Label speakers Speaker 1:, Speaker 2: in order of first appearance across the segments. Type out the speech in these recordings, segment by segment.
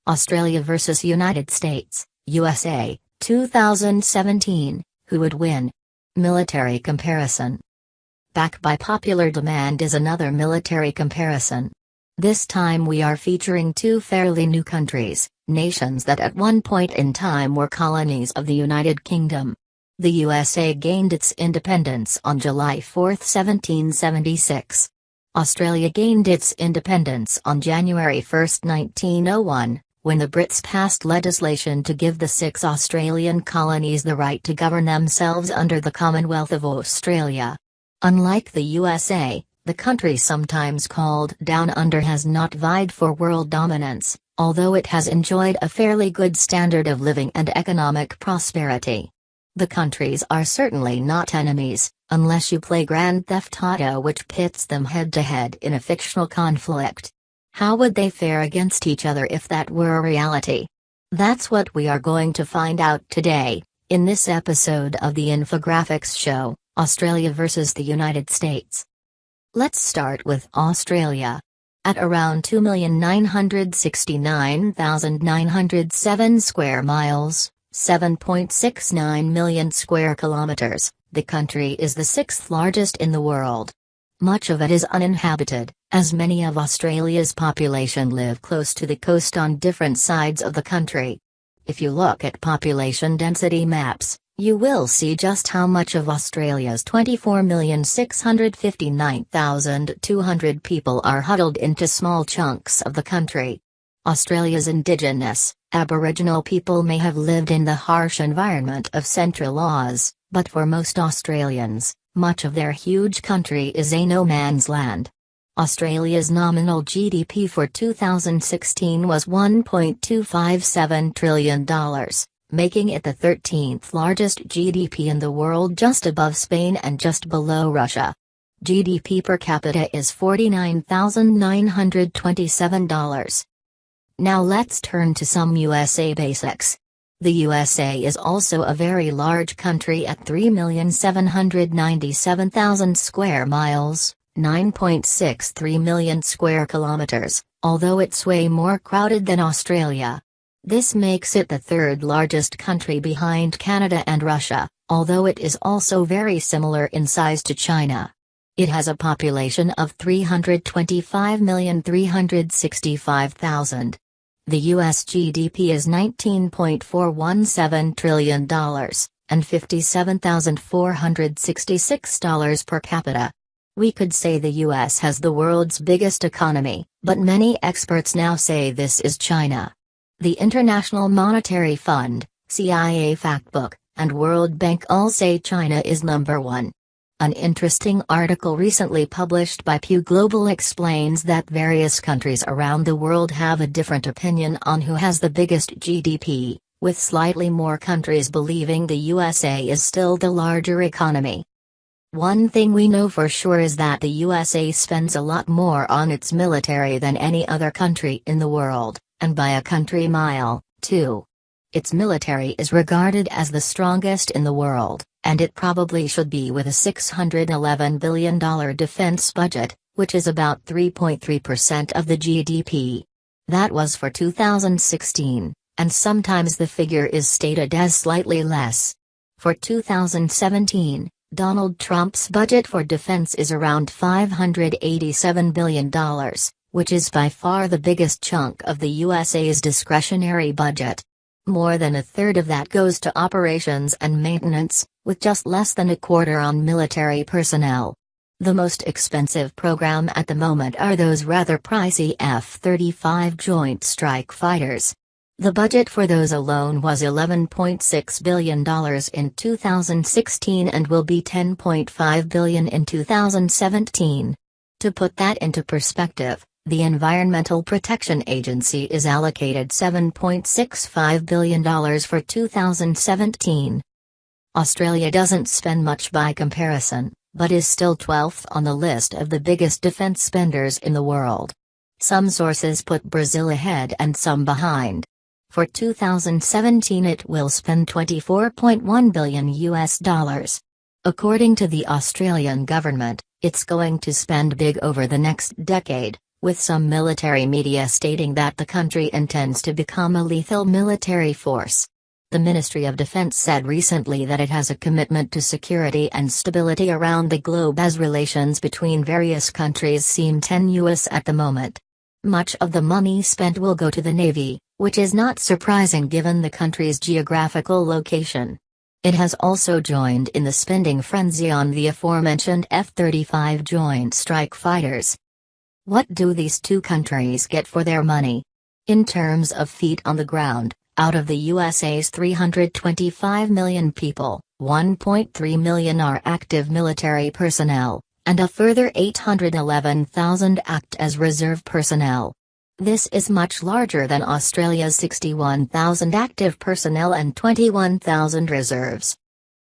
Speaker 1: Australia vs United States, USA, 2017, who would win? Military comparison. Back by popular demand is another military comparison. This time we are featuring two fairly new countries, nations that at one point in time were colonies of the United Kingdom. The USA gained its independence on July 4, 1776. Australia gained its independence on January 1, 1901, when the Brits passed legislation to give the 6 Australian colonies the right to govern themselves under the Commonwealth of Australia. Unlike the USA, the country sometimes called Down Under has not vied for world dominance, although it has enjoyed a fairly good standard of living and economic prosperity. The countries are certainly not enemies, unless you play Grand Theft Auto, which pits them head-to-head in a fictional conflict. How would they fare against each other if that were a reality? That's what we are going to find out today, in this episode of the Infographics Show, Australia versus the United States. Let's start with Australia. At around 2,969,907 square miles, 7.69 million square kilometers, the country is the 6th largest in the world. Much of it is uninhabited, as many of Australia's population live close to the coast on different sides of the country. If you look at population density maps, you will see just how much of Australia's 24,659,200 people are huddled into small chunks of the country. Australia's indigenous, Aboriginal people may have lived in the harsh environment of Central Oz, but for most Australians, much of their huge country is a no-man's land. Australia's nominal GDP for 2016 was $1.257 trillion, making it the 13th largest GDP in the world, just above Spain and just below Russia. GDP per capita is $49,927. Now let's turn to some USA basics. The USA is also a very large country at 3,797,000 square miles, 9.63 million square kilometers, although it's way more crowded than Australia. This makes it the 3rd largest country behind Canada and Russia, although it is also very similar in size to China. It has a population of 325,365,000. The U.S. GDP is $19.417 trillion, and $57,466 per capita. We could say the U.S. has the world's biggest economy, but many experts now say this is China. The International Monetary Fund, CIA Factbook, and World Bank all say China is number 1. An interesting article recently published by Pew Global explains that various countries around the world have a different opinion on who has the biggest GDP, with slightly more countries believing the USA is still the larger economy. One thing we know for sure is that the USA spends a lot more on its military than any other country in the world, and by a country mile, too. Its military is regarded as the strongest in the world, and it probably should be, with a $611 billion defense budget, which is about 3.3% of the GDP. That was for 2016, and sometimes the figure is stated as slightly less. For 2017, Donald Trump's budget for defense is around $587 billion, which is by far the biggest chunk of the USA's discretionary budget. More than a third of that goes to operations and maintenance, with just less than a quarter on military personnel. The most expensive program at the moment are those rather pricey F-35 Joint Strike Fighters. The budget for those alone was $11.6 billion in 2016 and will be $10.5 billion in 2017. To put that into perspective, the Environmental Protection Agency is allocated $7.65 billion for 2017. Australia doesn't spend much by comparison, but is still 12th on the list of the biggest defense spenders in the world. Some sources put Brazil ahead and some behind. For 2017 it will spend $24.1 billion. According to the Australian government, it's going to spend big over the next decade, with some military media stating that the country intends to become a lethal military force. The Ministry of Defense said recently that it has a commitment to security and stability around the globe as relations between various countries seem tenuous at the moment. Much of the money spent will go to the Navy, which is not surprising given the country's geographical location. It has also joined in the spending frenzy on the aforementioned F-35 Joint Strike Fighters. What do these two countries get for their money? In terms of feet on the ground, out of the USA's 325 million people, 1.3 million are active military personnel, and a further 811,000 act as reserve personnel. This is much larger than Australia's 61,000 active personnel and 21,000 reserves.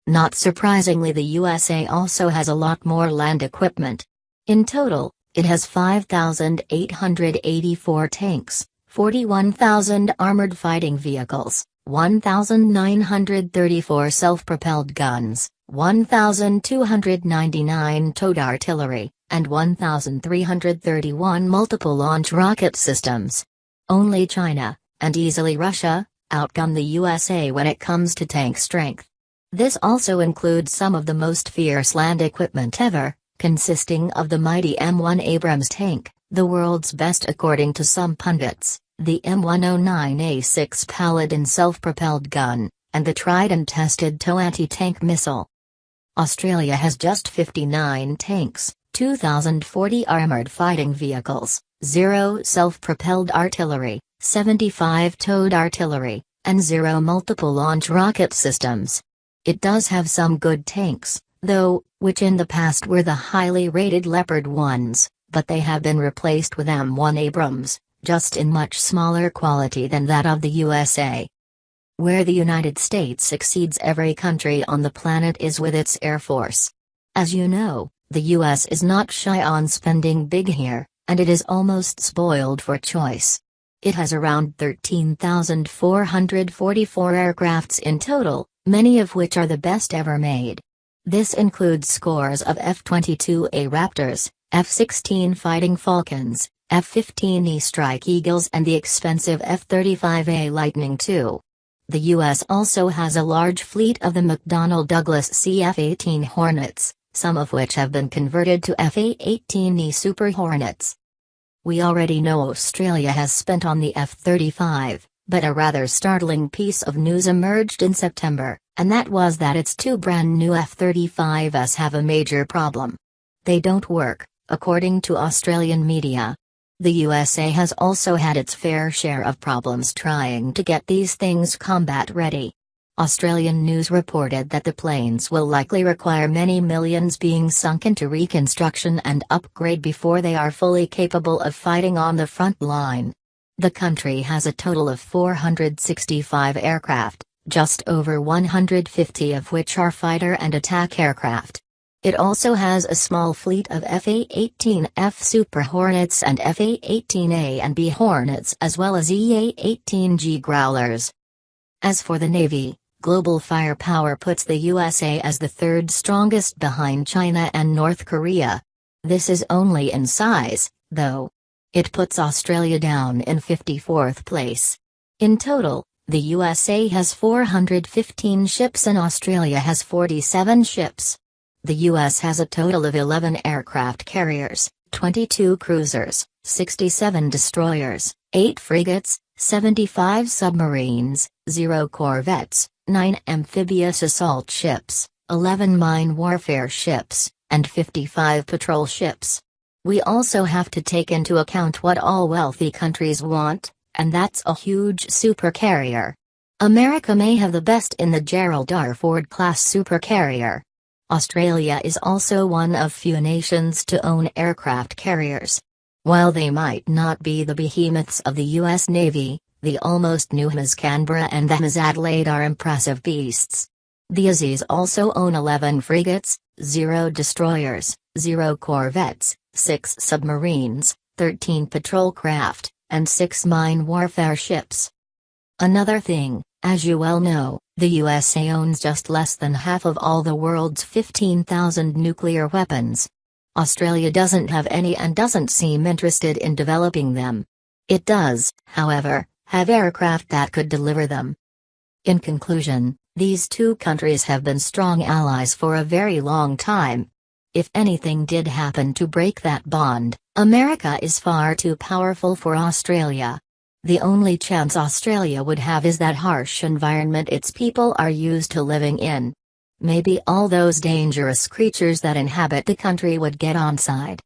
Speaker 1: Not surprisingly, the USA also has a lot more land equipment. In total, it has 5,884 tanks, 41,000 armored fighting vehicles, 1,934 self-propelled guns, 1,299 towed artillery, and 1,331 multiple launch rocket systems. Only China, and easily Russia, outgun the USA when it comes to tank strength. This also includes some of the most fierce land equipment ever, consisting of the mighty M1 Abrams tank, the world's best according to some pundits, the M109A6 Paladin self-propelled gun, and the tried and tested TOW anti-tank missile. Australia has just 59 tanks, 2,040 armoured fighting vehicles, 0 self-propelled artillery, 75 towed artillery, and 0 multiple launch rocket systems. It does have some good tanks, though, which in the past were the highly rated Leopard 1s, but they have been replaced with M1 Abrams, just in much smaller quality than that of the USA. Where the United States exceeds every country on the planet is with its Air Force. As you know, the US is not shy on spending big here, and it is almost spoiled for choice. It has around 13,444 aircrafts in total, many of which are the best ever made. This includes scores of F-22A Raptors, F-16 Fighting Falcons, F-15E Strike Eagles and the expensive F-35A Lightning II. The U.S. also has a large fleet of the McDonnell Douglas CF-18 Hornets, some of which have been converted to F-18E Super Hornets. We already know Australia has spent on the F-35, but a rather startling piece of news emerged in September, and that was that its two brand new F-35s have a major problem. They don't work, according to Australian media. The USA has also had its fair share of problems trying to get these things combat-ready. Australian news reported that the planes will likely require many millions being sunk into reconstruction and upgrade before they are fully capable of fighting on the front line. The country has a total of 465 aircraft, just over 150 of which are fighter and attack aircraft. It also has a small fleet of F-A-18F Super Hornets and F-A-18A and B Hornets as well as EA-18G Growlers. As for the Navy, global firepower puts the USA as the third strongest behind China and North Korea. This is only in size, though. It puts Australia down in 54th place. In total, the USA has 415 ships and Australia has 47 ships. The U.S. has a total of 11 aircraft carriers, 22 cruisers, 67 destroyers, 8 frigates, 75 submarines, 0 corvettes, 9 amphibious assault ships, 11 mine warfare ships, and 55 patrol ships. We also have to take into account what all wealthy countries want, and that's a huge supercarrier. America may have the best in the Gerald R. Ford-class supercarrier. Australia is also one of few nations to own aircraft carriers. While they might not be the behemoths of the U.S. Navy, the almost new HMAS Canberra and the HMAS Adelaide are impressive beasts. The Aussies also own 11 frigates, 0 destroyers, 0 corvettes, 6 submarines, 13 patrol craft, and 6 mine warfare ships. Another thing, as you well know, the USA owns just less than half of all the world's 15,000 nuclear weapons. Australia doesn't have any and doesn't seem interested in developing them. It does, however, have aircraft that could deliver them. In conclusion, these two countries have been strong allies for a very long time. If anything did happen to break that bond, America is far too powerful for Australia. The only chance Australia would have is that harsh environment its people are used to living in. Maybe all those dangerous creatures that inhabit the country would get on side.